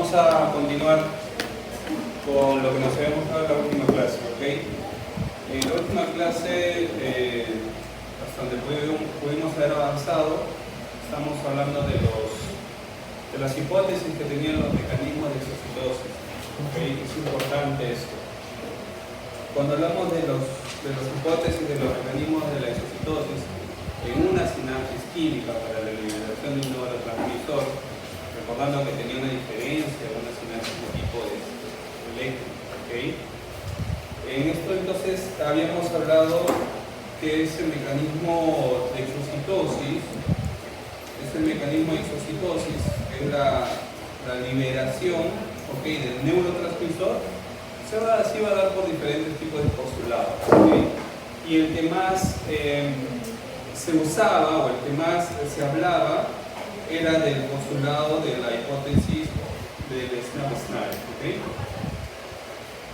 Vamos a continuar con lo que nos habíamos dado en la última clase, ¿ok? En la última clase, hasta donde pudimos haber avanzado, estamos hablando de las hipótesis que tenían los mecanismos de exocitosis, ¿ok? Es importante esto. Cuando hablamos de las hipótesis de los mecanismos de la exocitosis en una sinapsis química para la liberación de un neurotransmisor, recordando que tenía una diferencia de una sinapsis de tipo eléctrico, ¿ok? En esto entonces habíamos hablado que ese mecanismo de exocitosis, es la liberación, ¿ok?, del neurotransmisor. Se va a dar por diferentes tipos de postulados, ¿okay? Y el que más se usaba o el que más se hablaba era del postulado de la hipótesis del Snapp-Snark, ¿okay?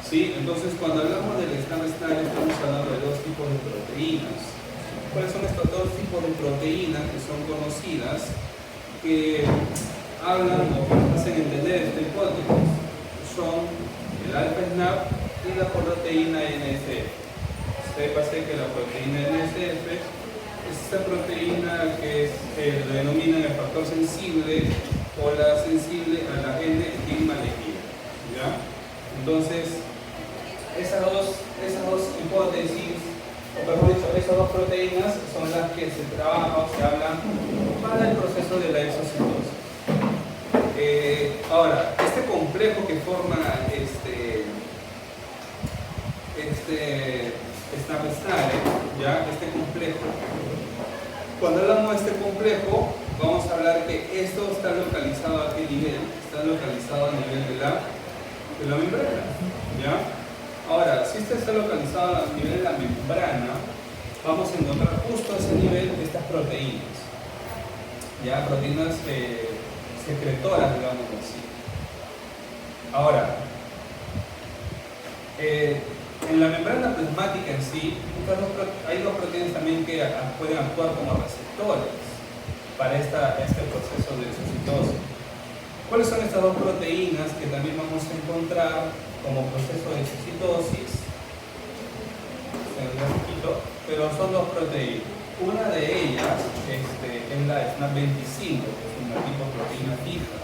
¿Sí? Entonces, cuando hablamos del Snapp-Snark estamos hablando de dos tipos de proteínas. ¿Cuáles son estos dos tipos de proteínas que son conocidas, que hablan o que nos hacen entender esta hipótesis? Son el alfa-SNAP y la proteína NSF. Sépase que la proteína NSF es esta proteína que lo denominan el factor sensible o la sensible a la N-estigma-lequina, ¿ya? Entonces, esas dos hipótesis, o mejor dicho, esas dos proteínas son las que se trabajan o se hablan para el proceso de la exocitosis. Ahora, este complejo que forma Snapp-Snark, ya, este complejo, cuando hablamos de este complejo, vamos a hablar que esto está localizado a qué nivel, está localizado a nivel de la membrana, ¿ya? Ahora, si esto está localizado a nivel de la membrana, vamos a encontrar justo a ese nivel estas proteínas, ya, proteínas secretoras, digamos así. Ahora, en la membrana plasmática en sí, hay dos proteínas también que pueden actuar como receptores para este proceso de exocitosis. ¿Cuáles son estas dos proteínas que también vamos a encontrar como proceso de exocitosis? Pero son dos proteínas. Una de ellas es la SNAP25, que es una tipo de proteína fija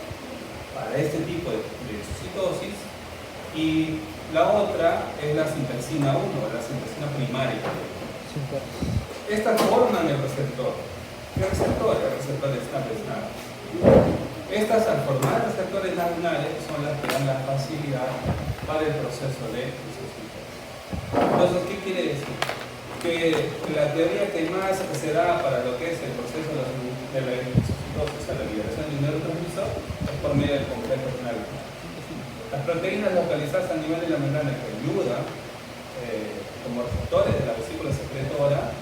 para este tipo de exocitosis, y la otra es la sintaxina 1, la sintaxina primaria. Estas forman el receptor. ¿Qué receptor? El receptor de SNAP-SNAP. Estas, al formar receptores laminales, son las que dan la facilidad para el proceso de exocitosis. Entonces, ¿qué quiere decir? Que la teoría que más se da para lo que es el proceso de la exocitosis, la liberación de un neurotransmisor, es por medio del complejo renal. Las proteínas localizadas a nivel de la membrana que ayudan como receptores de la vesícula secretora,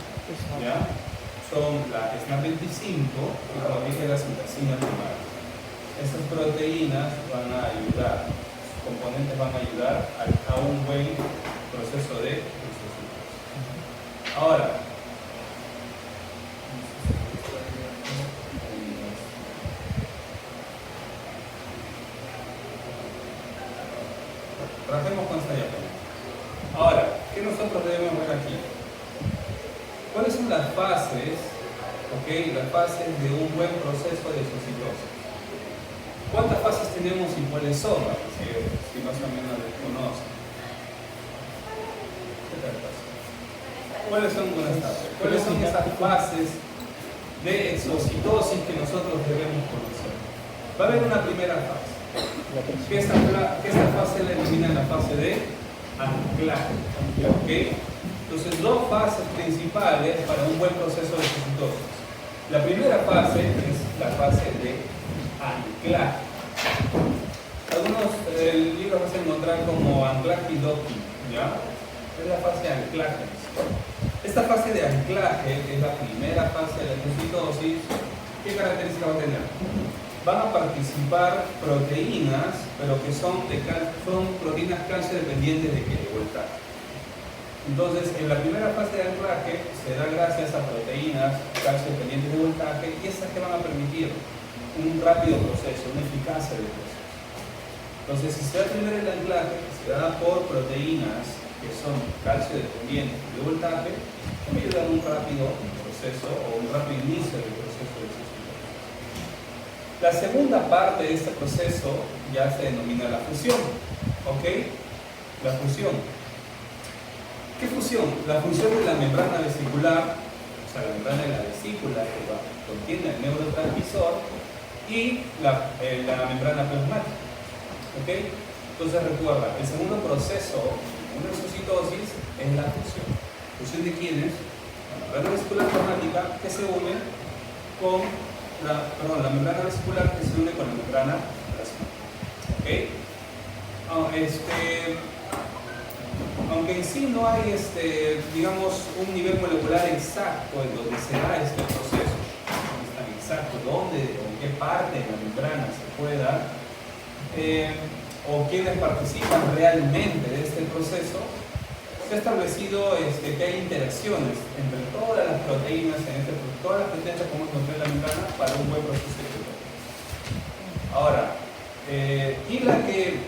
¿ya?, son la SNAP25 y, como dije, la sintaxina primaria. Estas proteínas van a ayudar, sus componentes van a ayudar a un buen proceso de exocitosis. Ahora, trabajemos con esta diapositiva. Ahora, ¿qué nosotros debemos ver aquí? ¿Cuáles son las fases, las fases de un buen proceso de exocitosis? ¿Cuántas fases tenemos y cuáles son? Si más o menos les conocen. ¿Cuáles son esas fases de exocitosis que nosotros debemos conocer? Va a haber una primera fase. Que esta fase la denomina la fase de anclaje. ¿Okay? Entonces, dos fases principales para un buen proceso de exocitosis. La primera fase es la fase de anclaje. Algunos libros vas a encontrar como anclaje y docking, ¿ya? Es la fase de anclaje. Esta fase de anclaje es la primera fase de la exocitosis. ¿Qué características va a tener? Van a participar proteínas, pero que son proteínas calcio dependientes de voltaje. Entonces, en la primera fase de anclaje se da gracias a proteínas calcio dependientes de voltaje, y esas que van a permitir un rápido proceso, una eficacia del proceso. Entonces, si se va a tener el anclaje, se da por proteínas que son calcio dependientes de voltaje, me ayuda a un rápido proceso o un rápido inicio del proceso de exocitosis. La segunda parte de este proceso ya se denomina la fusión. ¿Ok? La fusión. ¿Qué fusión? La fusión de la membrana vesicular, o sea, la membrana de la vesícula que contiene el neurotransmisor, y la membrana plasmática. ¿Ok? Entonces recuerda, el segundo proceso en una exocitosis es la fusión. ¿Fusión de quiénes? La membrana vesicular plasmática que se une con la membrana vesicular que se une con la membrana plasmática. ¿Ok? Aunque en sí no hay, digamos, un nivel molecular exacto en donde se da este proceso, no es tan exacto dónde o en qué parte de la membrana se puede dar, o quienes participan realmente de este proceso, se ha establecido que hay interacciones entre todas las proteínas, todas las proteínas que podemos encontrar en la membrana para un buen proceso exocitosis. Ahora, y la que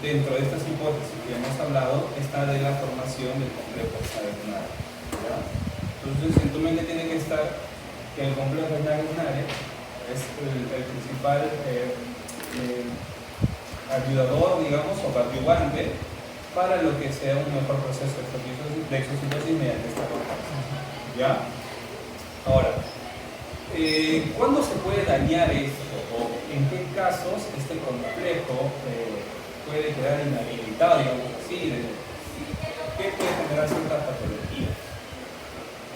dentro de estas hipótesis que hemos hablado está de la formación del complejo Schneider-Naegel. Entonces, en tu mente tiene que estar que el complejo Schneider-Naegel es el principal ayudador, digamos, o coadyuvante para lo que sea un mejor proceso de exocitosis mediante esta formación. ¿Ya? Ahora, ¿cuándo se puede dañar esto? ¿O en qué casos este complejo puede quedar inhabilitado, digamos así? ¿Qué puede generar ciertas patologías?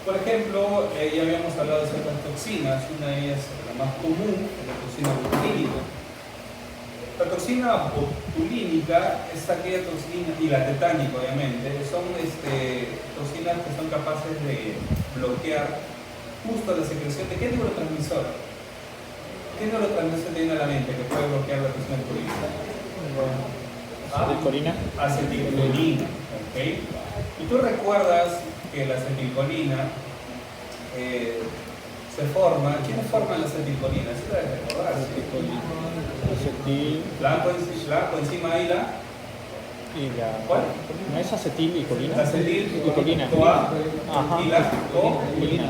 Por ejemplo, ya habíamos hablado de ciertas toxinas. Una de ellas, la más común, es la toxina botulínica. La toxina botulínica es aquella toxina, y la tetánica obviamente, son toxinas que son capaces de bloquear justo la secreción de ¿qué neurotransmisor? ¿Qué neurotransmisor tiene a la mente que puede bloquear la toxina botulínica? Acetilcolina. Acetilcolina, ¿ok? Y tú recuerdas que la acetilcolina se forma. ¿Quiénes forman la acetilcolina? Eso debes recordar. Acetil. Blanco encima y la. ¿Cuál? ¿No es acetil y colina? Acetil y colina. CoA Ajá. y la Colina.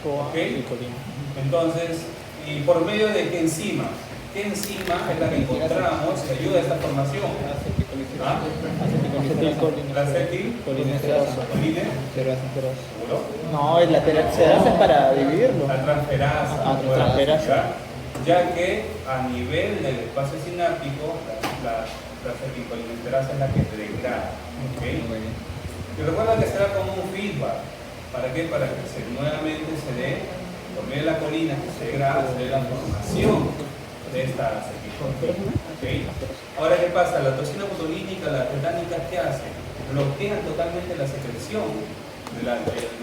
¿Ok? Y colina. Entonces, ¿y por medio de qué enzima? ¿Qué enzima es la que encontramos que ayuda a esta formación? ¿Ah? Acetilcolina. La acetilcolinesterasa. ¿Seguro? No, el lateral sedasa es para dividirlo. La transferasa. Transferasa. Ya que a nivel del espacio sináptico, la acetilcolinesterasa es la que se degrada. ¿Okay? Y recuerda que será como un feedback. ¿Para qué? Para que nuevamente se dé, por medio de la colina que se degrada, se dé la formación de esta acetilcolina. ¿Okay? Ahora, ¿qué pasa? La toxina botulínica, la tetánica, ¿qué hace? Bloquean totalmente la secreción del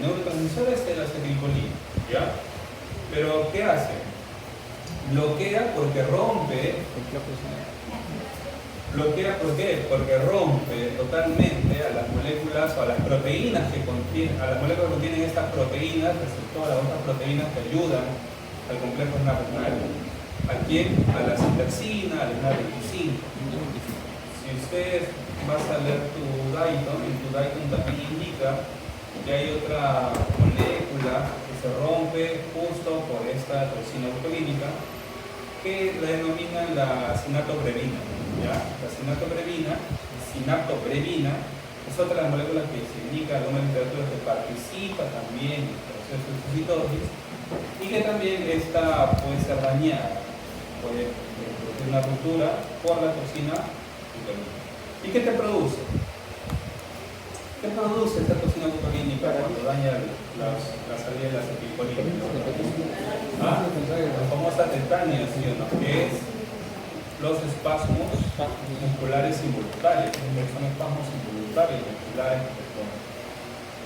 neurotransmisor de la acetilcolina. ¿Ya? Pero, ¿qué hace? Bloquea porque rompe. Bloquea ¿por qué? Porque rompe totalmente a las moléculas o a las proteínas que contienen, a las moléculas que contienen estas proteínas, todas las otras proteínas que ayudan al complejo Schneider-Naegel. ¿A quién? A la citraxina, al SNAP25. Si ustedes vas a leer tu Dayton, en tu Dayton también indica que hay otra molécula que se rompe justo por esta toxina botulínica que la denominan la sinatobrevina. ¿Ya? La sinatobrevina es otra de las moléculas que se indica en alguna literatura que participa también en el proceso de exocitosis y que también esta puede ser dañada, puede producir una ruptura por la toxina botulínica. ¿Y qué te produce? ¿Qué produce esta toxina botulínica cuando daña la salida de la acetilcolina? ¿Ah? La famosa tetania, ¿sí o no? Que es los espasmos musculares involuntarios. Son espasmos involuntarios musculares.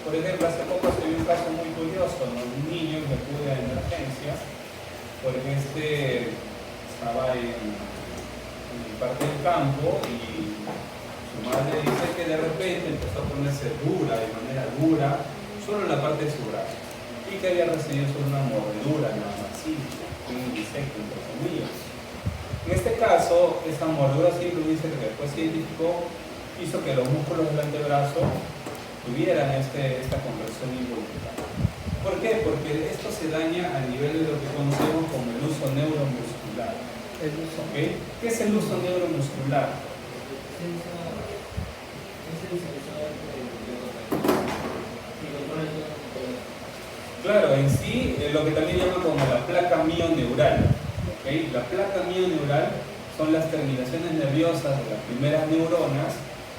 Por ejemplo, hace poco se vio un caso muy curioso, ¿no? Un niño que acude a emergencia porque estaba en parte del campo y su madre dice que de repente empezó a ponerse dura, de manera dura, solo en la parte de su brazo y que había recibido solo una mordedura en la maxila, un insecto entre comillas. En este caso, esa mordedura simple que después se identificó hizo que los músculos del antebrazo tuvieran esta conversión involuntaria. ¿Por qué? Porque esto se daña a nivel de lo que conocemos como el uso neuromuscular. ¿Okay? ¿Qué es el uso neuromuscular? Claro, en sí, lo que también llaman como la placa mioneural. ¿Okay? La placa mioneural son las terminaciones nerviosas de las primeras neuronas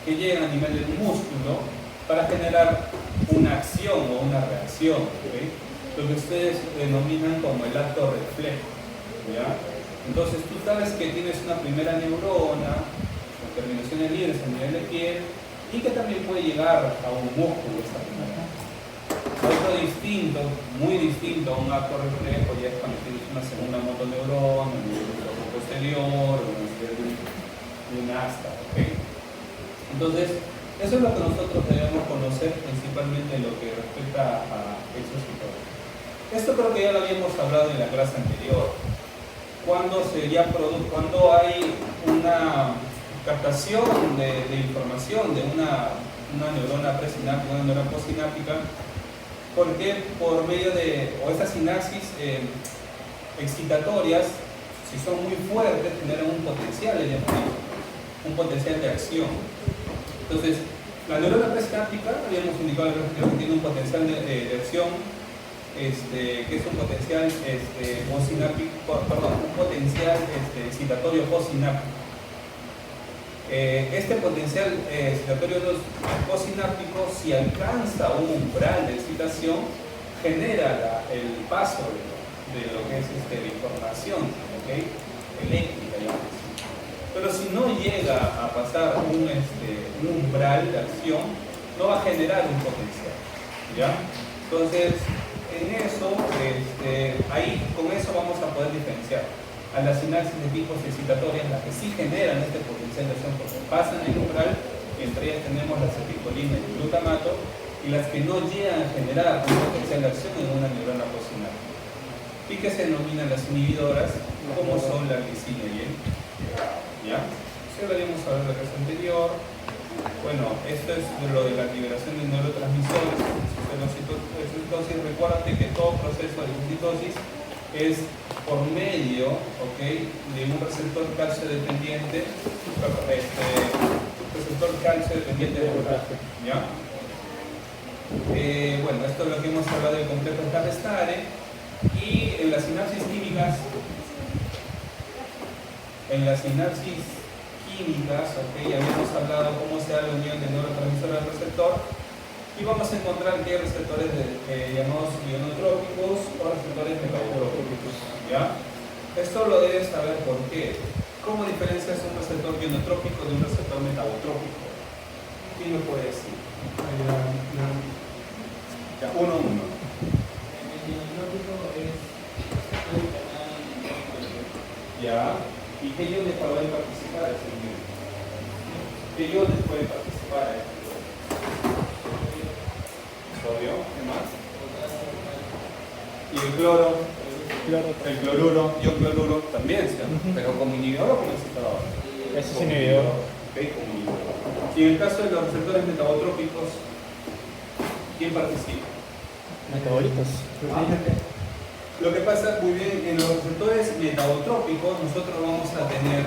que llegan a nivel del músculo para generar una acción o una reacción. ¿Okay? Lo que ustedes denominan como el acto reflejo. ¿Ya? Entonces tú sabes que tienes una primera neurona con terminaciones libres a nivel de piel y que también puede llegar a un músculo esa primera. Otro distinto, muy distinto a un acto reflejo ya es cuando tienes una segunda motoneurona, un nivel posterior o un nivel de un asta. ¿Okay? Entonces, eso es lo que nosotros debemos conocer principalmente en lo que respecta a hechos históricos. Esto creo que ya lo habíamos hablado en la clase anterior. Cuando hay una captación de información de una neurona presináptica, una neurona postsináptica, porque por medio de, o estas sinapsis excitatorias, si son muy fuertes, generan un potencial de acción. Entonces, la neurona presináptica, habíamos indicado que tiene un potencial de acción, que es un potencial excitatorio postsináptico. Este potencial excitatorio postsináptico, si alcanza un umbral de excitación, genera el paso de lo que es la información, ¿okay? Eléctrica, digamos. Pero si no llega a pasar un umbral de acción, no va a generar un potencial, ¿ya? Entonces, en eso, con eso vamos a poder diferenciar a las sinapsis de tipos excitatorias, las que sí generan este potencial de acción porque pasan el umbral, y entre ellas tenemos la acetilcolina y el glutamato, y las que no llegan a generar un potencial de acción en una neurona postsináptica, y que se denominan las inhibidoras, como son la glicina y el ¿ya? Si hablaríamos sobre la clase anterior. Bueno, esto es lo de la liberación de neurotransmisores. Entonces, recuérdate que todo proceso de glucitosis es por medio, ¿okay?, de un receptor calcio dependiente, ¿ya? Bueno, esto es lo que hemos hablado del complejo Stare. Y en las sinapsis químicas, ¿okay?, habíamos hablado cómo se da la unión del neurotransmisor al receptor, y vamos a encontrar que hay receptores llamados ionotrópicos o receptores metabotrópicos, ¿ya? Esto lo debes saber por qué. ¿Cómo diferencias un receptor ionotrópico de un receptor metabotrópico? ¿Quién me puede decir? Ya, uno. Ya. ¿Y qué iones pueden participar? ¿Qué iones pueden participar? Sodio, ¿qué más? Y el cloro, el cloruro, cloruro también, ¿sí? Pero como inhibidor o como excitador. Ese es inhibidor. Okay, como inhibidor. Y en el caso de los receptores metabotrópicos, ¿quién participa? Metabolitos. Lo que pasa muy bien, en los receptores metabotrópicos nosotros vamos a tener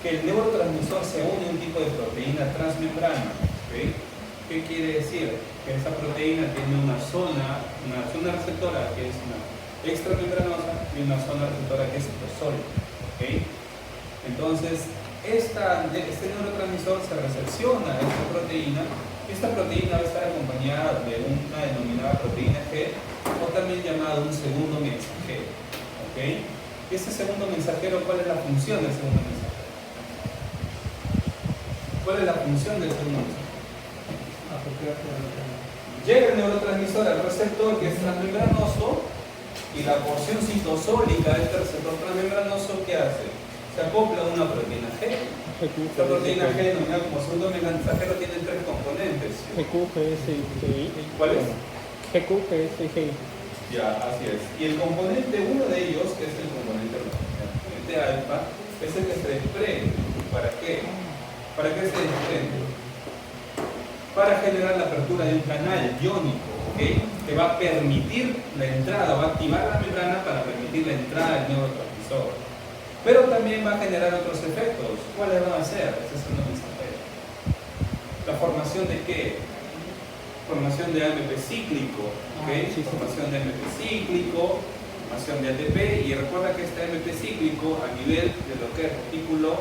que el neurotransmisor se une a un tipo de proteína transmembrana. ¿Okay? ¿Qué quiere decir? Que esa proteína tiene una zona receptora que es una extramembranosa y una zona receptora que es citosólica. ¿Okay? Entonces, este neurotransmisor se recepciona a esta proteína. Esta proteína va a estar acompañada de una denominada proteína G, o también llamada un segundo mensajero. ¿Okay? ¿Y ese segundo mensajero, cuál es la función del segundo mensajero? ¿Cuál es la función del segundo mensajero? Llega el neurotransmisor al receptor que es transmembranoso, y la porción citosólica de este receptor transmembranoso, ¿qué hace? Se acopla a una proteína G. Esta proteína G, denominada como segundo mensajero, tiene tres componentes. GQ, GS y GI. ¿Cuál es? GQ, GS y GI. Ya, así es. Y el componente, uno de ellos, que es el componente alfa, es el que se desprende. ¿Para qué? ¿Para qué se desprende? Para generar la apertura de un canal iónico, ¿ok? Que va a permitir la entrada, va a activar la membrana para permitir la entrada del neurotransmisor. Pero también va a generar otros efectos. ¿Cuáles van a ser? Este es uno de mis efectos. ¿La formación de qué? Formación de AMP cíclico, ¿ok? Sí. Formación de AMP cíclico, formación de ATP, y recuerda que este AMP cíclico a nivel de lo que es retículo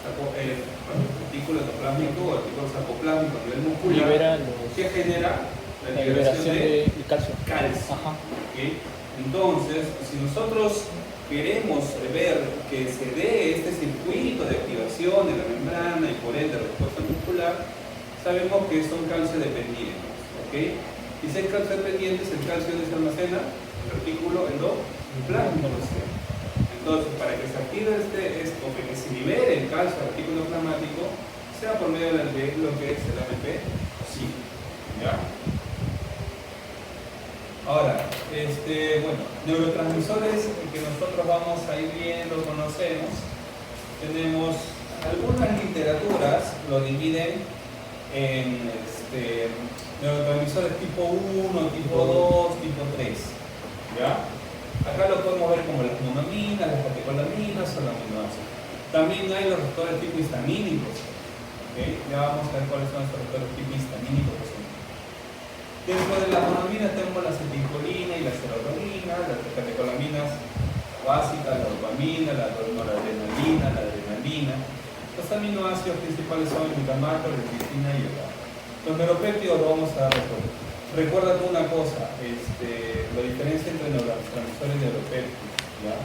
endoplasmico o retículo sarcoplasmico a nivel muscular, Libera que genera la la liberación liberación de de calcio. calcio. Ajá. ¿Ok? Entonces, si nosotros queremos ver que se dé este circuito de activación de la membrana y por ende respuesta muscular, sabemos que son calcio dependientes. ¿Ok? Y si hay calcio dependientes, el calcio se almacena en el retículo endoplasmico. Entonces, para que se active esto, que se libere el calcio al retículo plasmático, sea por medio de lo que es el AMP cíclico. ¿Ya? Ahora, bueno, neurotransmisores que nosotros vamos a ir viendo, conocemos, tenemos algunas literaturas, lo dividen en neurotransmisores tipo 1, tipo 2, tipo 3. ¿Ya? Acá lo podemos ver como las monoaminas, las catecolaminas o los aminoácidos. También hay los receptores tipo histamínicos. ¿Okay? Ya vamos a ver cuáles son estos receptores tipo histamínicos que son. Dentro de las monoaminas tenemos la acetilcolina y la serotonina, las catecolaminas básicas, la dopamina, la noradrenalina, la adrenalina. Los aminoácidos principales son el glutamato, la lecitina y el GABA. Los neuropéptidos lo vamos a dar después. Recuerda una cosa, la diferencia entre neurotransmisores y neuropéptidos, ¿ya?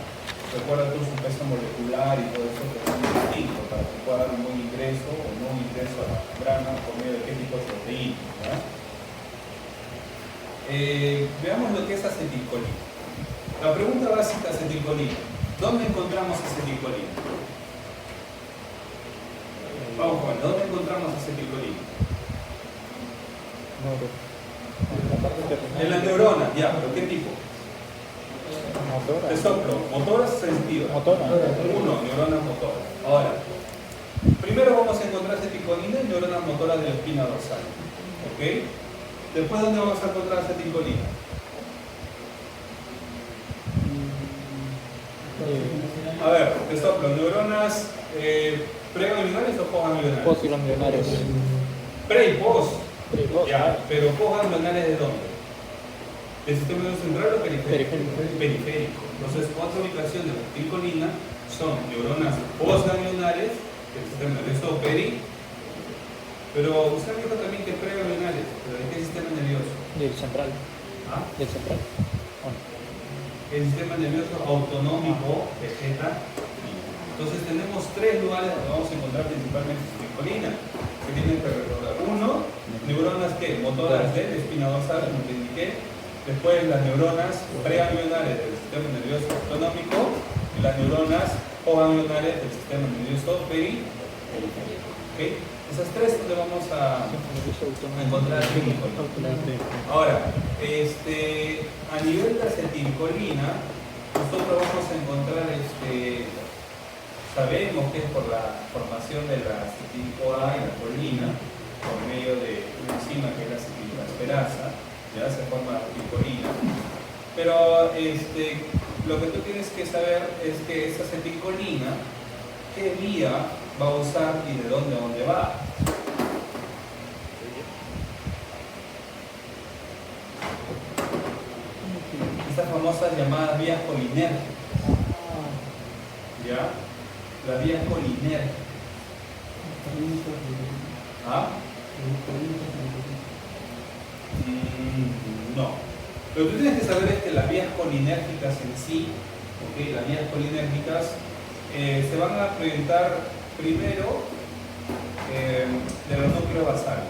Recuerda su peso molecular y todo eso que es muy distinto para que pueda dar un buen ingreso o no un ingreso a la membrana por medio de qué tipo de proteína, ¿ya? Veamos lo que es acetilcolina. La pregunta básica, acetilcolina. ¿Dónde encontramos acetilcolina? Vamos a ver, ¿dónde encontramos acetilcolina? En las neuronas, ya, pero ¿qué tipo? Motora. Te soplo, motoras sensitivas. Motora. Uno, neuronas motoras. Ahora, primero vamos a encontrar acetilcolina en neuronas motoras de la espina dorsal. ¿Ok? Después, ¿dónde vamos a encontrar acetilcolina? A ver, te soplo, neuronas preganglionares o postganglionares. Postganglionares. Pre y post. Pre-post. Ya, pero postganglionares ¿de dónde? ¿Del sistema nervioso central o periférico? Periférico. Periférico. Entonces, otra ubicación de la acetilcolina son neuronas postganglionares del sistema nervioso periférico. Pero usted dijo también que preganglionares, pero ¿de qué sistema nervioso? Del central. ¿Ah? Del central. El sistema nervioso autonómico vegeta. Entonces tenemos tres lugares donde vamos a encontrar principalmente acetilcolina, que tienen que recordar. Uno, neuronas que motoras de la espina dorsal, como te indiqué. Después las neuronas preganglionares del sistema nervioso autonómico y las neuronas postganglionares del sistema nervioso periférico. ¿Okay? Esas tres donde vamos a encontrar acetilcolina. Ahora, a nivel de acetilcolina, nosotros vamos a encontrar, sabemos que es por la formación de la acetil-CoA y la colina, por medio de una enzima que es la acetiltransferasa, ya se forma la acetilcolina. Pero lo que tú tienes que saber es que esa acetilcolina, ¿qué vía va a usar y de dónde a dónde va? Estas famosas llamadas vías colinérgicas. ¿Ya? Las vías colinérgicas. ¿Ah? No. Lo que tú tienes que saber es que las vías colinérgicas en sí, ¿okay? Las vías colinérgicas se van a presentar primero de los núcleos basales.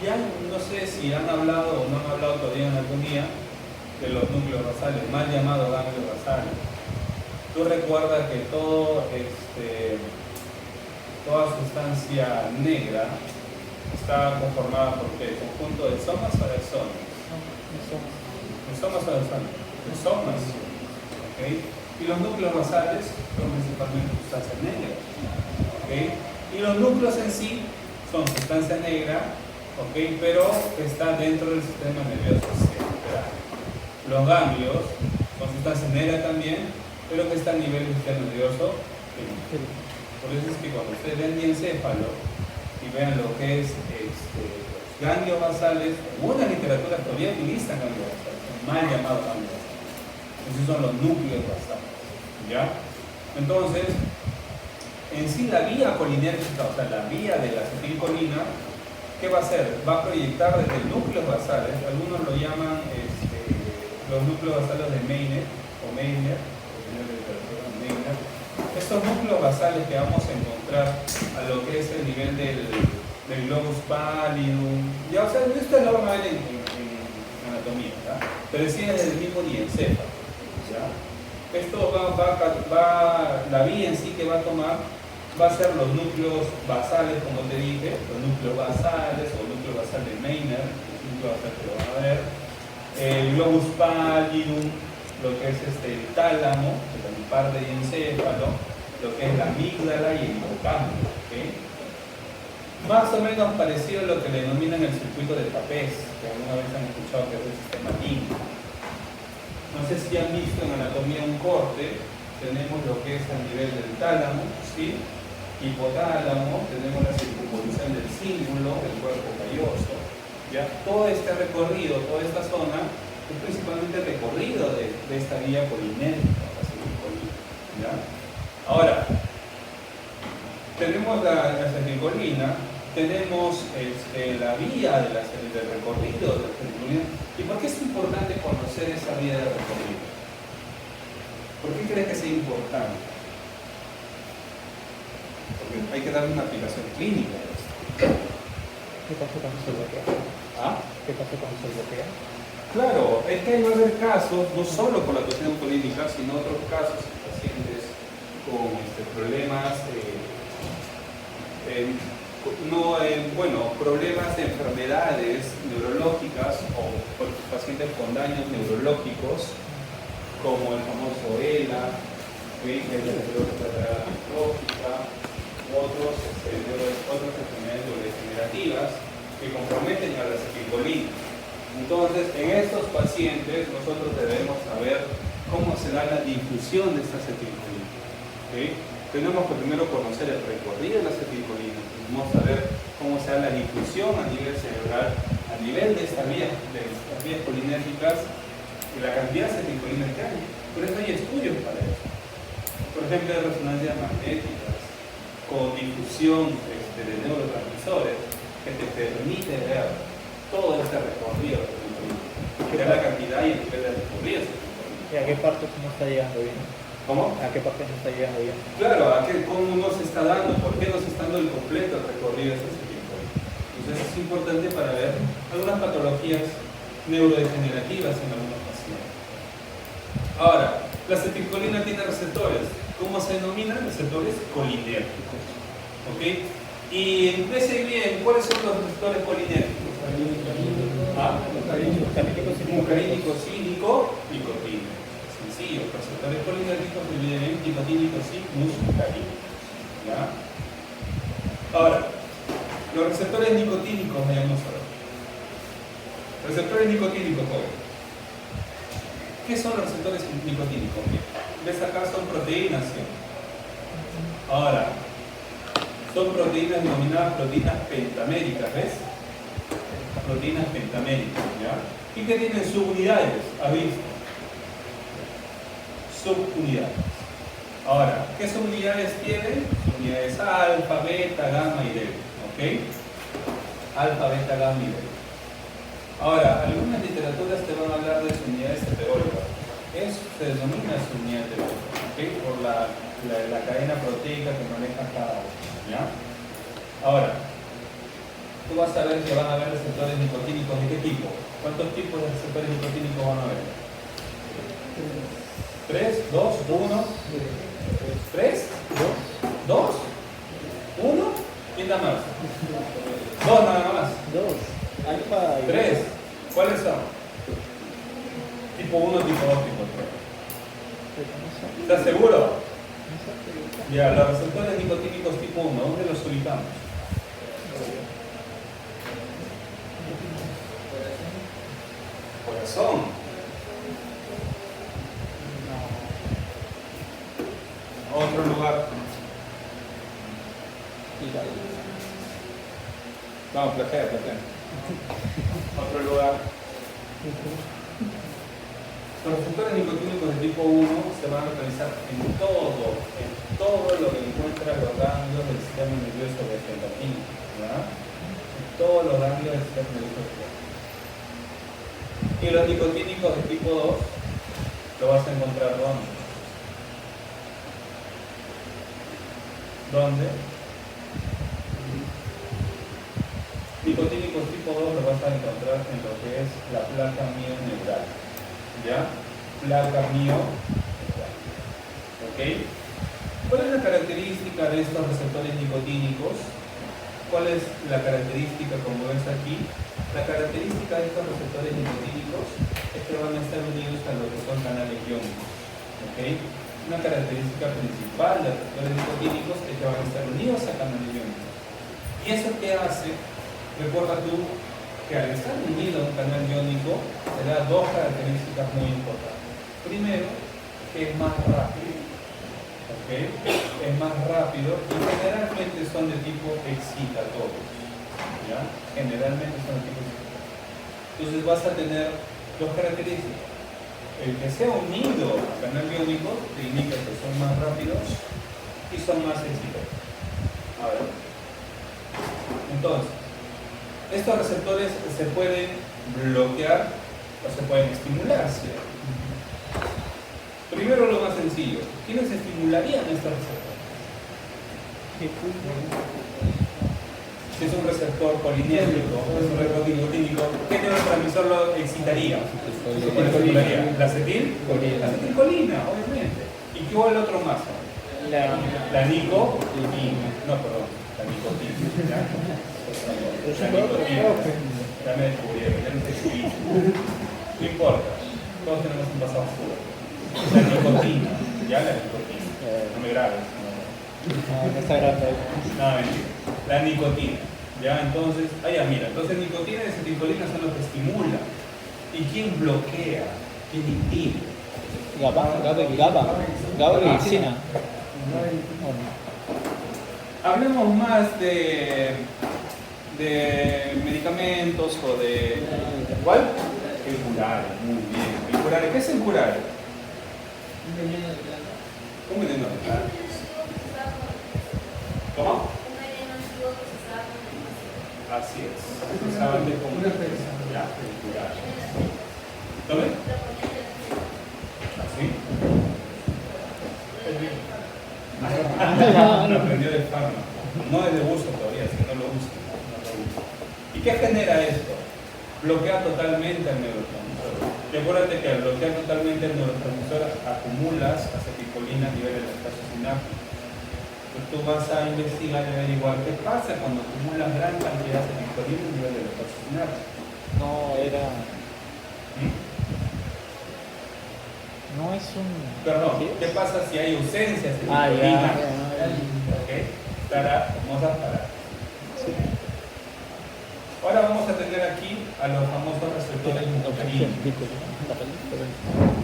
Ya no sé si han hablado o no han hablado todavía en algún día de los núcleos basales, mal llamados ganglios basales. Tú recuerdas que toda sustancia negra está conformada por ¿qué? Conjunto de somas o de axones. ¿De somas o de axones? De somas. ¿Okay? Y los núcleos basales son principalmente sustancias negras. ¿Okay? Y los núcleos en sí son sustancia negra, ¿okay? Pero está dentro del sistema nervioso central. Los ganglios son sustancias negras también, pero que están a nivel del sistema nervioso central. Por eso es que cuando ustedes ven diencéfalo y vean lo que es los ganglios basales, en una literatura todavía utilizan ganglios basales, mal llamados ganglios basales. Esos son los núcleos basales, ¿ya? Entonces, en sí la vía colinérgica, o sea, la vía de la acetilcolina, ¿qué va a hacer? Va a proyectar desde núcleos basales, algunos lo llaman los núcleos basales de Meiner, o Meiner. Estos núcleos basales que vamos a encontrar a lo que es el nivel del globus pallidum, ya, o sea, esto lo van a ver en anatomía, ¿ya? Pero sí es el mismo diencéfalo. ¿Ya? Esto la vía en sí que va a tomar va a ser los núcleos basales, como te dije, los núcleos basales o núcleo basal de Meiner, el núcleo basal que lo van a ver, el globus pallidum, lo que es el tálamo, que también parte de encéfalo, lo que es la amígdala y el hipocampo. ¿Okay? Más o menos parecido a lo que le denominan el circuito de Papez, que alguna vez han escuchado que es el sistema límbico. No sé si han visto en anatomía un corte, tenemos lo que es a nivel del tálamo, ¿sí? Hipotálamo, tenemos la circunvolución del cíngulo, del cuerpo calloso, ¿ya? Todo este recorrido, toda esta zona, es principalmente el recorrido de esta vía colinérgica, la acetilcolina, ¿ya? Ahora, tenemos la acetilcolina, tenemos la vía del recorrido de la acetilcolina. ¿Y por qué es importante conocer esa vía de recorrido? ¿Por qué crees que sea importante? Porque hay que darle una aplicación clínica a esto. ¿Qué pasa cuando se bloquea? ¿Ah? ¿Qué pasa cuando se bloquea? Claro, es que va a haber casos, no solo con la toxina clínica, sino otros casos en pacientes con problemas problemas de enfermedades neurológicas o pacientes con daños neurológicos, como el famoso ELA, que es la esclerosis atrofia, otras enfermedades neurodegenerativas que comprometen a la acetilcolina. Entonces, en estos pacientes nosotros debemos saber cómo se da la difusión de esta acetilcolina. ¿Okay? Tenemos que primero conocer el recorrido de la acetilcolina, tenemos que saber cómo se da la difusión a nivel cerebral, a nivel de estas vías colinérgicas y la cantidad de acetilcolina que hay. Por eso hay estudios para eso. Por ejemplo, de resonancias magnéticas con difusión de neurotransmisores que te permite ver todo este recorrido de la acetilcolina, que es la cantidad y el nivel de recorrido de acetilcolina. ¿Y a qué parte no está llegando bien? ¿Cómo? ¿A qué parte no está llegando bien? Claro, cómo nos está dando, por qué nos está dando el completo recorrido de esta acetilcolina. Entonces es importante para ver algunas patologías neurodegenerativas en algunos pacientes. Ahora, la acetilcolina tiene receptores. ¿Cómo se denominan? Receptores colinérgicos. ¿Ok? Y empiece bien, ¿cuáles son los receptores colinérgicos? Muscarínico, cínico, nicotínico. Sencillo, receptores colinérgicos se dividen en nicotínicos y muscarínicos. ¿Ya? Ahora, los receptores nicotínicos vayamos a ver. Receptores nicotínicos, joven. ¿Qué son los receptores nicotínicos? ¿Ves acá? Son proteínas, ¿sí? Ahora, son proteínas denominadas proteínas pentaméricas, ¿ves? Proteínas pentaméricas, ¿ya? Y que tienen subunidades, ¿has visto? Subunidades. Ahora, ¿qué subunidades tienen? Unidades alfa, beta, gamma y delta, ¿ok? Alfa, beta, gamma y delta. Ahora, algunas literaturas te van a hablar de subunidades heterólogas. Eso se denomina subunidad heteróloga, ¿ok? Por la cadena proteica que maneja cada uno, ¿ya? Ahora, tú vas a ver que van a haber receptores nicotínicos. ¿De qué tipo? ¿Cuántos tipos de receptores nicotínicos van a haber? 3, 2, 1. 3, 2, 1. ¿Quién da más? 2 nada más. 2. Alfa y 3. ¿Cuáles son? Tipo 1, tipo 2, tipo 3. ¿Te receptores nicotínicos tipo 1, ¿dónde los ubicamos? Corazón. Otro lugar. Vamos, platea. Otro lugar. Los receptores nicotínicos de tipo 1 se van a localizar en todo lo que encuentra los ganglios del sistema nervioso vegetativo, ¿verdad? En todos los ganglios del sistema nervioso vegetativo. Y los nicotínicos de tipo 2 lo vas a encontrar ¿dónde? ¿Dónde? Nicotínicos tipo 2 lo vas a encontrar en lo que es la placa mioneural. ¿Ya? Placa mioneural. ¿Ok? ¿Cuál es la característica de estos receptores nicotínicos? ¿Cuál es la característica, como ves aquí? La característica de estos receptores nicotínicos es que van a estar unidos a lo que son canales iónicos. ¿Ok? Una característica principal de los receptores nicotínicos es que van a estar unidos a canales iónicos. ¿Y eso qué hace? Recuerda tú que al estar unido a un canal iónico te da dos características muy importantes. Primero, que es más rápido. ¿Ok? Es más rápido y generalmente son de tipo excitatorio. ¿Ya? Generalmente son de tipo excitatorio. Entonces vas a tener dos características. El que sea unido al canal iónico te indica que son más rápidos y son más excitatorios. A ver. Entonces, estos receptores se pueden bloquear o se pueden estimular, ¿cierto? Primero lo más sencillo, ¿quiénes estimularían estos receptores? Si es un receptor colinérgico, es un receptor nicotínico, ¿qué neurotransmisor lo excitaría? ¿La acetilcolina, obviamente. ¿Y qué hubo el otro más? La nicotina. No, perdón, la nicotina. ¿Ya? La nicotina. Ya me descubrieron, ya no sé si. No importa, todos tenemos un pasado oscuro. La nicotina, ya la nicotina. No me grabes. No está grande. No, mentira. La nicotina. Ya, entonces, mira, entonces nicotina y acetilcolina son los que estimulan. ¿Y quién bloquea? ¿Quién impide? GABA medicina. Hablemos más de medicamentos o de... ¿Cuál? El curare, muy bien. ¿El curare? ¿Qué es el curare? Un veneno de planta. ¿Cómo? Así es. Usaban de como una ya, el curare. ¿Lo ven? ¿Así? Lo aprendió del fármaco. No es de uso todavía, si no lo usa. ¿Y qué genera esto? Bloquea totalmente el neurotransmisor. Recuérdate que al bloquear totalmente el neurotransmisor acumulas acetilcolina a nivel del espacio sináptico. Entonces tú vas a investigar y averiguar qué pasa cuando acumulas gran cantidad de acetilcolina a nivel del espacio sináptico. No era. No es un. Perdón, ¿qué pasa si hay ausencia de acetilcolina? ¿Ok? Famosas paradas. Ahora vamos a tener aquí a los famosos receptores muscarínicos.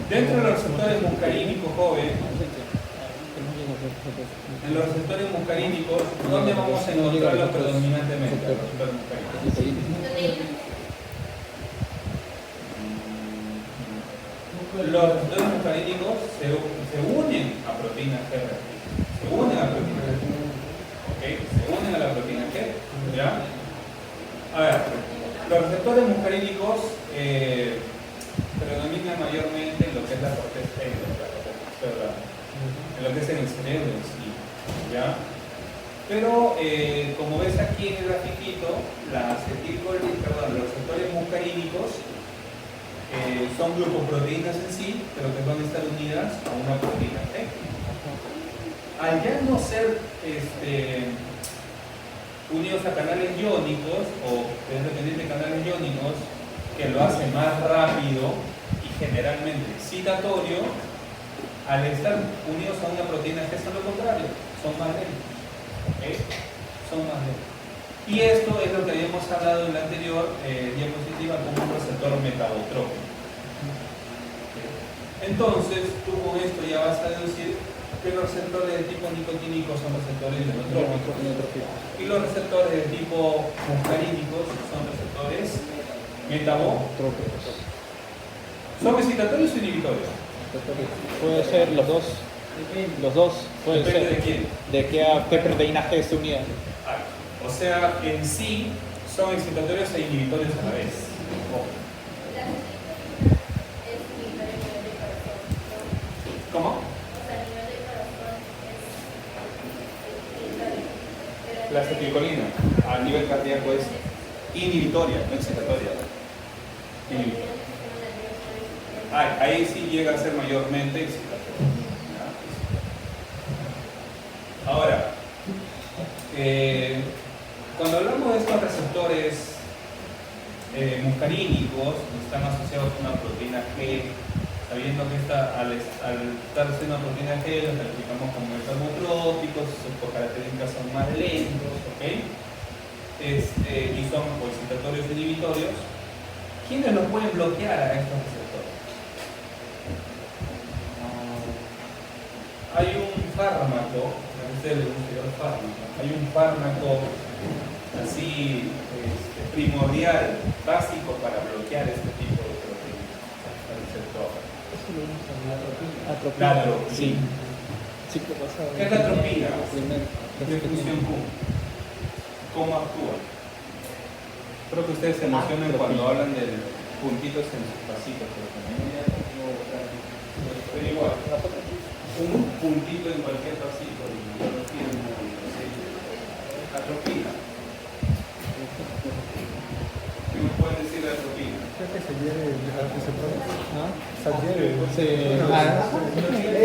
Dentro de los receptores muscarínicos, joven, en los receptores muscarínicos, ¿dónde vamos a encontrarlos predominantemente? Los receptores muscarínicos. Los receptores muscarínicos se unen a proteínas G reactivas. Se unen a proteínas G. ¿Ok? Se unen a la proteína G. ¿Ya? A ver, los receptores muscarínicos predominan mayormente en lo que es la corteza cerebral, en lo que es en el cerebro en sí, ¿ya? Pero, como ves aquí en el grafiquito, los receptores muscarínicos son glucoproteínas en sí, pero que van a estar unidas a una proteína G. Al ya no ser unidos a canales iónicos o dependientes de canales iónicos, que lo hace más rápido y generalmente excitatorio, al estar unidos a una proteína G son lo contrario, son más lentos. son más lentos. Y esto es lo que habíamos hablado en la anterior diapositiva como un receptor metabotrópico. Entonces, tú con esto ya vas a deducir que los receptores de tipo nicotínico son receptores inotrópicos y los receptores de tipo muscarínicos son receptores metabotrópicos. ¿Son excitatorios o inhibitorios? Puede ser los dos. Los dos, puede Depende ser. de quién. De qué proteína G se unida. O sea, en sí son excitatorios e inhibitorios a la vez. ¿Cómo? La acetilcolina a nivel cardíaco es inhibitoria, no excitatoria. Inhibitoria. Ahí sí llega a ser mayormente excitatoria. Ahora, cuando hablamos de estos receptores muscarínicos, están asociados a una proteína G, sabiendo que al estar siendo una proteína G, los calificamos como metabotrópicos, sus características son más lentos, ¿ok? Y son excitatorios e inhibitorios. ¿Quiénes los pueden bloquear a estos receptores? Hay un fármaco, a ustedes les gusta el fármaco, hay un fármaco así primordial, básico para bloquear este tipo de proteínas, receptor. La atropina. Sí. ¿Qué es la atropina? De función Q. ¿Cómo actúa? Creo que ustedes se emocionan cuando hablan de puntitos en sus pasitos, pero igual, un puntito en cualquier pasito y no lo tienen atropina. ¿Qué me pueden decir de atropina? Creo que se adhiere al receptor. ¿Ah? Se adhiere.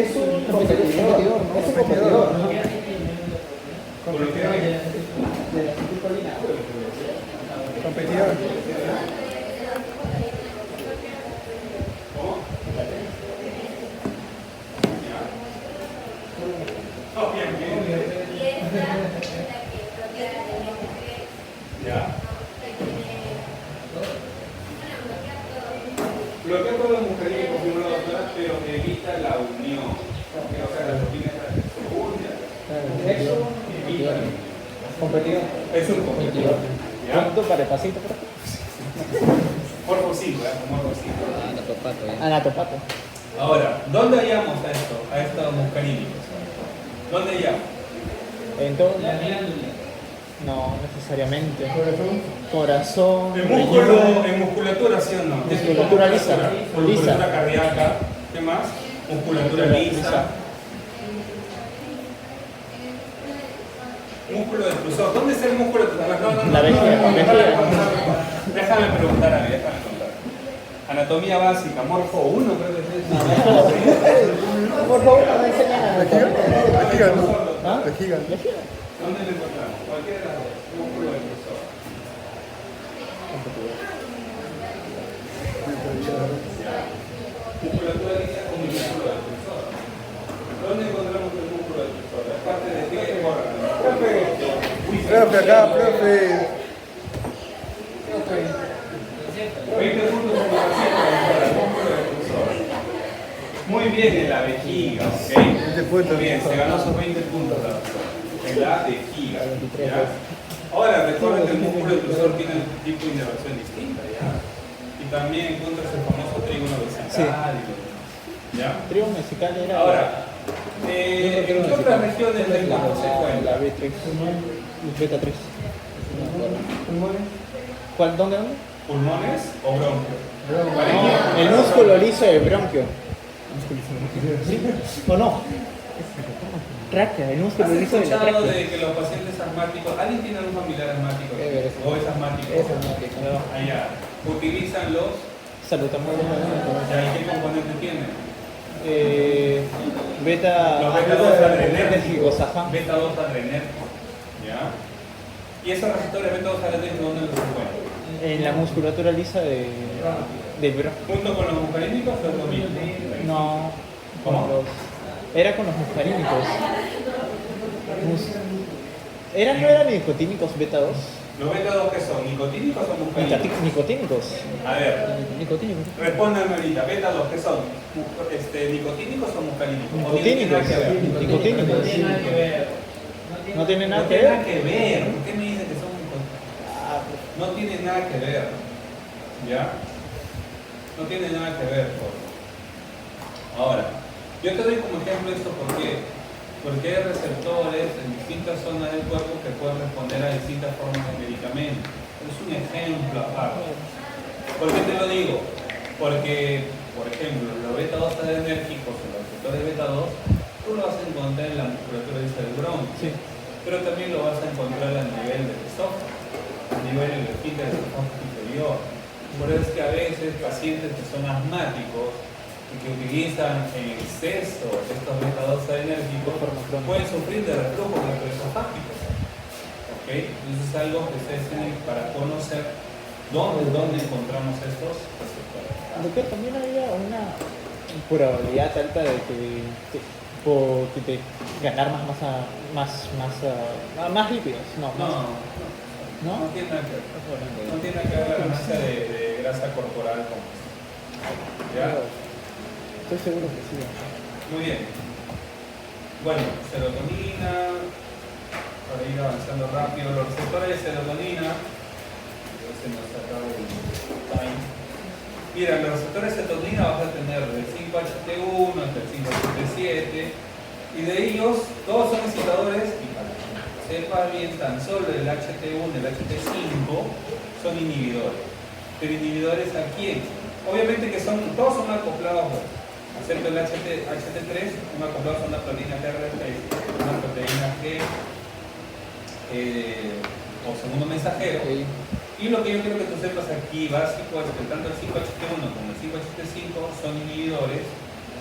Es un competidor, ¿no? Es un competidor, ¿no? Por lo que hay. De la acetilcolina. Competidor. ¿Cómo? Oh, bien, bien. Ya. Bloquea todos los muscarínicos como una doctora, pero evita la unión. O sea, la proteína se une. Eso evita. Competidor. Es un competidor. ¿Ya? ¿Cuánto para el pasito, por favor? Morfocito, morfocito. Anatopato. Ahora, ¿dónde hallamos a esto? A estos muscarínicos. ¿Dónde hallamos? En todo. No, necesariamente. Corazón. En músculo, en musculatura, ¿sí o no? Musculatura lisa. Musculatura cardíaca. ¿Qué más? Musculatura lisa. Músculo del cruzado. ¿Dónde está el músculo del cruzado? No. La vejiga. Déjame preguntar a mí, déjame contar. Anatomía básica, morfo 1, creo que es. Por favor, no me enseñan a Vejiga, ¿no? ¿Ah? Vejiga. ¿Dónde lo encontramos? Cualquiera de las dos. Músculo del cruzado. Musculatura lisa con el músculo del cruzado. ¿Dónde encontramos el músculo del cruzado? ¿La parte de qué órgano? Profe, acá, profe. 20 puntos en la músculo del cruzado. Muy bien en la vejiga, ¿ok? 20 puntos. Muy bien, se ganó esos 20 puntos en la vejiga. ¿Ya? Ahora, recuerden que el músculo del cruzado tiene un tipo de inervación distinta, ¿ya? Y también encuentras el famoso trígono vesical y lo demás, ¿ya? Trigo musical era. Ahora, ¿en qué otras regiones del cuerpo se La encuentra? B3. Beta 3. ¿Pulmones? ¿Cuál? ¿Dónde? ¿Pulmones o bronquios? No, el músculo liso del bronquio. ¿O no? Tráquea, el músculo ¿Has liso de la escuchado tráquea. de que los pacientes asmáticos, alguien tiene algún familiar asmático o es asmático? Allá, utilizan los, Salutamos. ¿ya? ¿Y qué componente tienen? Beta. Los beta 2 adrenérgicos, adrenérgicos, beta 2 adrenérgicos, ¿ya? ¿Y esos receptores beta 2 adrenérgicos dónde los encuentran? En la musculatura lisa del bronquio. ¿Junto con los muscarínicos o es lo mismo? No. ¿Cómo? Era con los muscarínicos. ¿No eran nicotínicos beta 2? ¿Los beta 2 qué son? ¿Nicotínicos o muscarínicos? Nicotínicos. A ver, Nicotínicos. respóndanme ahorita, beta 2 ¿qué son? ¿Nicotínicos o muscarínicos? ¿O tienen Nicotínicos. nada que ver? Nicotínicos. No tiene nada que ver. No tiene No nada que tiene ver. nada que ver. ¿Por qué me dicen que son nicotínicos? No tiene nada que ver. ¿Ya? No tiene nada que ver. Ahora, yo te doy como ejemplo esto porque hay receptores en distintas zonas del cuerpo que pueden responder a distintas formas de medicamentos. Es un ejemplo aparte. ¿Por qué te lo digo? Porque, por ejemplo, los beta 2 adrenérgicos o los receptores beta 2, tú lo vas a encontrar en la musculatura del cerebrón, Sí. pero también lo vas a encontrar a nivel del esófago, a nivel del esfínter del esófago inferior. Por eso es que a veces pacientes que son asmáticos y que utilizan en exceso estos beta 2 adrenérgicos pueden sufrir de reflujo gastroesofágico. ¿Ok? Entonces es algo que ustedes tienen para conocer dónde encontramos estos receptores. Doctor, también había una probabilidad alta de que te ganar más lípidos. No, No tiene nada que ver. No tiene nada que ver la ganancia de grasa corporal con esto. ¿Ya? Estoy seguro que sí. Muy bien. Bueno, serotonina, para ir avanzando rápido, los receptores de serotonina, se nos acaba el time. Mira, los receptores de serotonina vas a tener del 5-HT1 hasta el 5-HT7, y de ellos todos son excitadores, y para que sepa bien, tan solo el HT1 y el HT5 son inhibidores. Pero inhibidores ¿a quién? Obviamente que todos son acoplados. Excepto el HT3, un acoplado a una proteína TRP, una proteína G o segundo mensajero. Okay. Y lo que yo quiero que tú sepas aquí, básico, es que tanto el 5HT1 como el 5HT5 son inhibidores,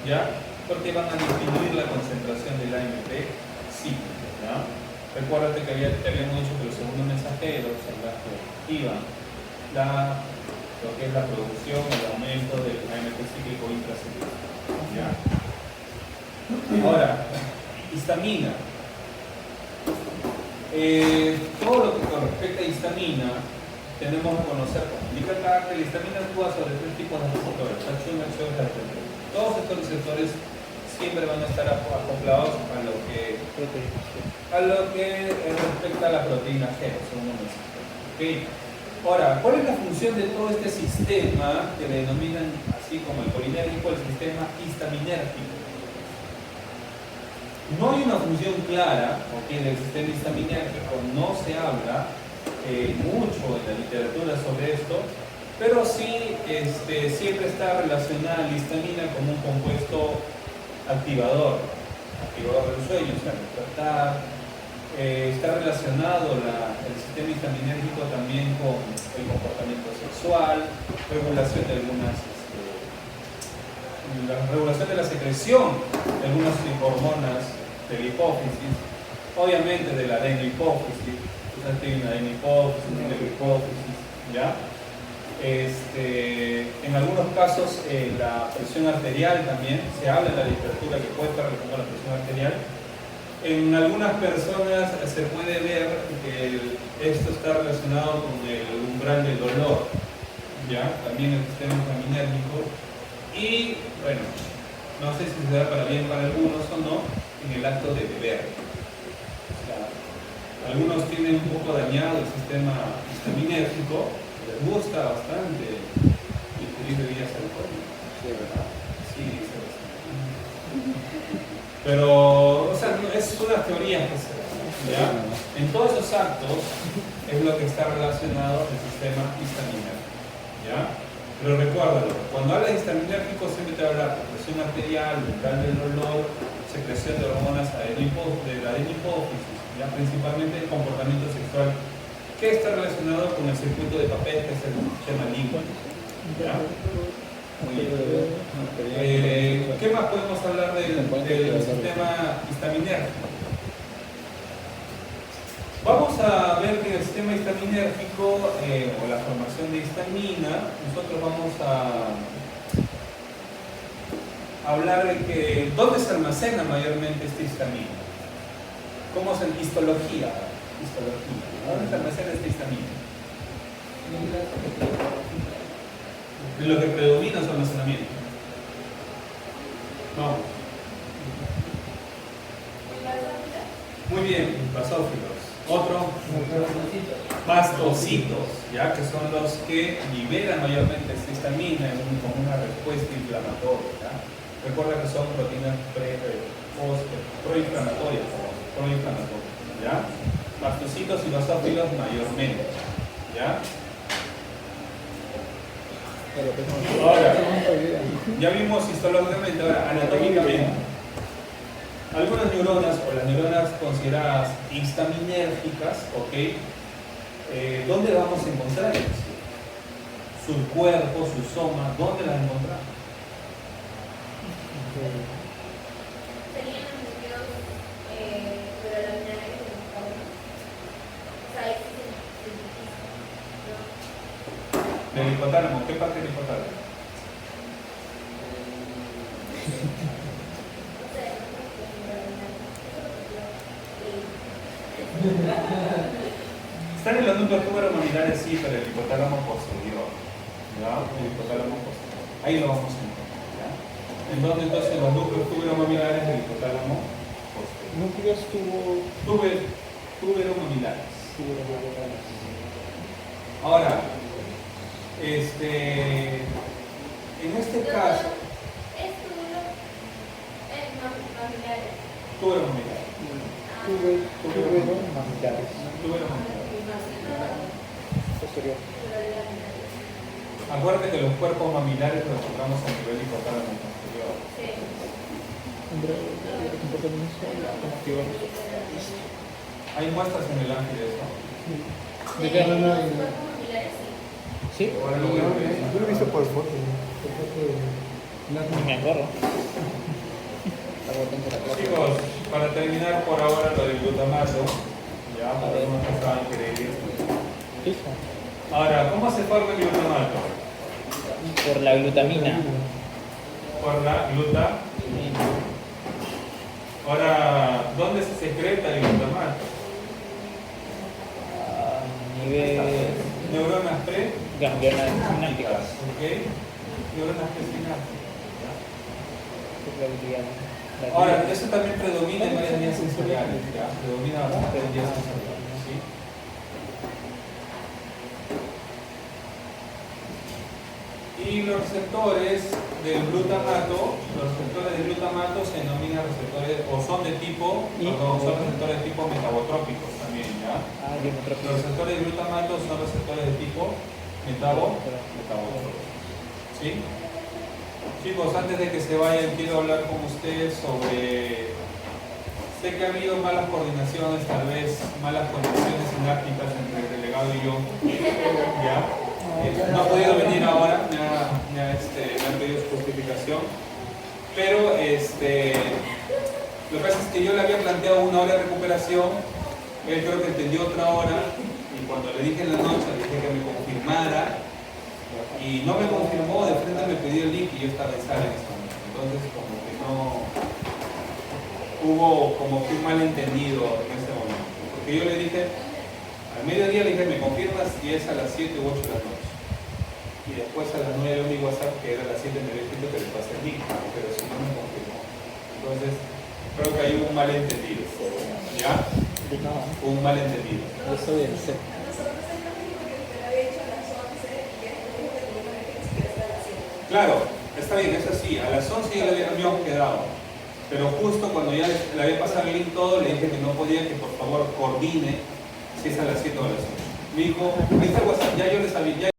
¿ya? Porque van a disminuir la concentración del AMP cíclico, ¿ya? Recuérdate que te habíamos dicho que los segundos mensajeros son las que activan lo que es la producción, el aumento del AMP cíclico intracelular. ¿Ya? Ahora, histamina. Todo lo que respecta a histamina, tenemos que conocer, indica acá que la histamina actúa sobre 3 tipos de receptores, H1, H2 y H3. Todos estos receptores siempre van a estar acoplados a lo que respecta a la proteína G, segundo mensajero. ¿Okay? Ahora, ¿cuál es la función de todo este sistema que le denominan así como el colinérgico, el sistema histaminérgico? No hay una función clara, porque del sistema histaminérgico no se habla mucho en la literatura sobre esto, pero sí siempre está relacionada la histamina como un compuesto activador del sueño, o sea, despertar. Está relacionado el sistema histaminérgico también con el comportamiento sexual, regulación de la regulación de la secreción de algunas hormonas de la hipófisis, obviamente de la adenohipófisis, tiene una adenohipófisis, una hipófisis, ¿ya? En algunos casos la presión arterial también, se habla en la literatura que puede estar relacionada a la presión arterial. En algunas personas se puede ver que esto está relacionado con el umbral del dolor, ¿ya? También el sistema histaminérgico. Y bueno, no sé si se da para bien para algunos o no, en el acto de beber. O sea, algunos tienen un poco dañado el sistema histaminérgico, les gusta bastante ingerir bebidas alcohólicas. Sí, ¿verdad? Sí, dice bastante. Pero, o sea, es una teoría que se da, ¿ya? En todos esos actos es lo que está relacionado al sistema histaminérgico, ¿ya? Pero recuérdalo, cuando habla de histaminérgico siempre te habla de presión arterial, umbral del dolor, secreción de hormonas de la adenohipófisis, ¿ya? Principalmente el comportamiento sexual, que está relacionado con el circuito de papel, que es el sistema límbico, ¿ya? Muy bien. ¿Qué más podemos hablar del sistema histaminérgico? Vamos a ver que el sistema histaminérgico o la formación de histamina, nosotros vamos a hablar de que dónde se almacena mayormente esta histamina. ¿Cómo es en histología? histología. ¿Dónde se almacena esta histamina? Lo que predomina es su almacenamiento. Vamos. Muy bien, basófilos. Otro, mastocitos, ya que son los que liberan mayormente esta histamina como una respuesta inflamatoria. ¿Ya? Recuerda que son proteínas proinflamatorias, ¿ya? Mastocitos y basófilos mayormente, ¿ya? Ahora, ya vimos histológicamente, ahora anatómicamente. Algunas neuronas o las neuronas consideradas histaminérgicas, ¿ok? ¿Dónde las vamos a encontrar? Su cuerpo, su soma, ¿dónde las encontramos? Serían los núcleos plurolaminares de los cabones. O sea, existen ¿no? Del hipotálamo, ¿qué parte del hipotálamo? Están en los núcleos tuberomamilares, sí, pero el hipotálamo posterior. ¿Ya? El hipotálamo posterior. Ahí lo vamos a encontrar. ¿Ya? Entonces, los núcleos tuberomamilares del hipotálamo posterior. Núcleos Tuberomamilares. Ahora, en este caso, Es túbulo, es mamilares. tuberomamilares. Tuberomamilares. Tuberomamilares. Posterior. Acuérdate que los cuerpos mamilares los encontramos a nivel hipotálamo posterior. Sí. Hay muestras en el ángel de eso. ¿De qué? Los cuerpos mamilares, sí. ¿Sí? Ahora lo voy a ver. Yo lo he visto por foto. No me acuerdo. Chicos, para terminar por ahora lo del glutamato, ya, para algunos que estaban queriendo. Listo. Ahora, ¿cómo se forma el glutamato? Por la glutamina. Por la gluta. Ahora, ¿dónde se secreta el glutamato? A nivel Neuronas ganglionáticas. ¿ok? Neuronas presinápticas. La Ahora, eso también predomina en varias vías sensoriales, ¿ya? Predomina bastante en vías sensoriales, ¿sí? Y los receptores del glutamato se denominan receptores, o son de tipo, son receptores de tipo metabotrópicos también, ¿ya? Los receptores de glutamato son receptores de tipo metabotrópicos, ¿sí? Chicos, antes de que se vayan, quiero hablar con ustedes sobre... Sé que ha habido malas coordinaciones, tal vez malas conexiones sinápticas entre el delegado y yo, ¿ya? No ha podido venir ahora, me ha pedido su justificación, pero lo que pasa es que yo le había planteado 1 hora de recuperación, él creo que entendió otra hora, y cuando le dije en la noche, le dije que me confirmara, y no me confirmó, de frente me pidió el link y yo estaba en sala en ese momento, entonces como que no, hubo como que un malentendido en ese momento, porque yo le dije, al mediodía le dije, me confirmas si es a las 7 u 8 de la noche. Y después a las 9 mi WhatsApp, que era a las 7 me había escrito que le pasé el link, pero si no me confirmó. Entonces, creo que hay un malentendido. ¿Ya? Hubo un malentendido. Eso bien, sí. Claro, está bien, es así. A las 11 ya le habíamos quedado. Pero justo cuando ya le había pasado el link todo, le dije que no podía, que por favor coordine si es a las 7 o a las 8. Me dijo, ahí está el WhatsApp, ya yo les avisé.